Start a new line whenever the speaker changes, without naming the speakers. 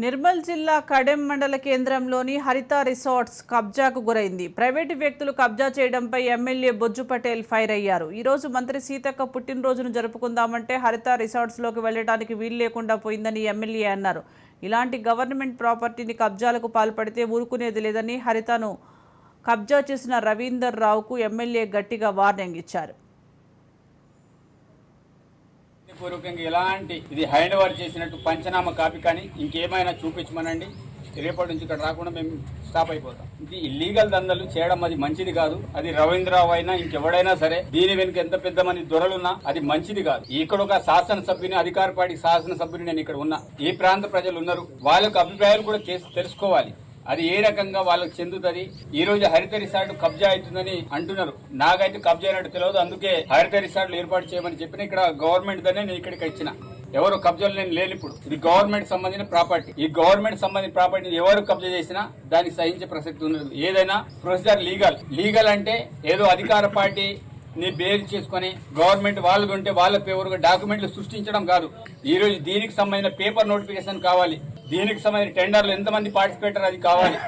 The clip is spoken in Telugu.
నిర్మల్ జిల్లా కడెం మండల కేంద్రంలోని హరిత రిసార్ట్స్ కబ్జాకు గురైంది. ప్రైవేటు వ్యక్తులు కబ్జా చేయడంపై ఎమ్మెల్యే బొజ్జు పటేల్ ఫైర్ అయ్యారు. ఈ రోజు మంత్రి సీతక్క పుట్టినరోజును జరుపుకుందామంటే హరిత రిసార్ట్స్లోకి వెళ్లడానికి వీలు లేకుండా పోయిందని ఎమ్మెల్యే అన్నారు. ఇలాంటి గవర్నమెంట్ ప్రాపర్టీని కబ్జాలకు పాల్పడితే ఊరుకునేది లేదని హరితను కబ్జా చేసిన రవీందర్ రావుకు ఎమ్మెల్యే గట్టిగా వార్నింగ్ ఇచ్చారు.
పూర్వకంగా ఎలాంటి ఇది హ్యాండ్ ఓవర్ చేసినట్టు పంచనామా కాపీ కానీ ఇంకేమైనా చూపించమనండి. రేపటి నుంచి ఇక్కడ రాకుండా మేము స్టాప్ అయిపోతాం. ఇది ఇల్లీగల్ దందలు చేయడం అది మంచిది కాదు. అది రవీంద్రరావు అయినా ఇంకెవడైనా సరే దీని వెనుక ఎంత పెద్ద మంది దొరలున్నా అది మంచిది కాదు. ఇక్కడ ఒక శాసనసభ్యుని అధికార పార్టీ శాసనసభ్యుని నేను ఇక్కడ ఉన్నా. ఈ ప్రాంత ప్రజలు ఉన్నారు, వాళ్ళకు అభిప్రాయాలు కూడా తెలుసుకోవాలి. అది ఏ రకంగా వాళ్ళకి చెందుతుంది. ఈ రోజు హరిత రిసార్ట్ కబ్జా అవుతుందని అంటున్నారు. నాకైతే కబ్జా అయినట్టు తెలియదు. అందుకే హరిత రిసార్ట్లు ఏర్పాటు చేయమని చెప్పిన ఇక్కడ గవర్నమెంట్ దాన్ని నేను ఇక్కడికి ఇచ్చిన. ఎవరు కబ్జాలు నేను లేని ఇప్పుడు ఇది గవర్నమెంట్ సంబంధించిన ప్రాపర్టీ. ఈ గవర్నమెంట్ సంబంధించిన ప్రాపర్టీ ఎవరు కబ్జా చేసినా దానికి సహించే ప్రసక్తి ఉండదు. ఏదైనా ప్రొసీజర్ లీగల్ అంటే ఏదో అధికార పార్టీ ని బేర్ చేసుకుని గవర్నమెంట్ వాళ్ళు ఉంటే వాళ్ళ పేరుగా డాక్యుమెంట్లు సృష్టించడం కాదు. ఈ రోజు దీనికి సంబంధించిన పేపర్ నోటిఫికేషన్ కావాలి. దీనికి సంబంధించిన టెండర్లు ఎంతమంది పార్టిసిపేటర్ అది కావాలి.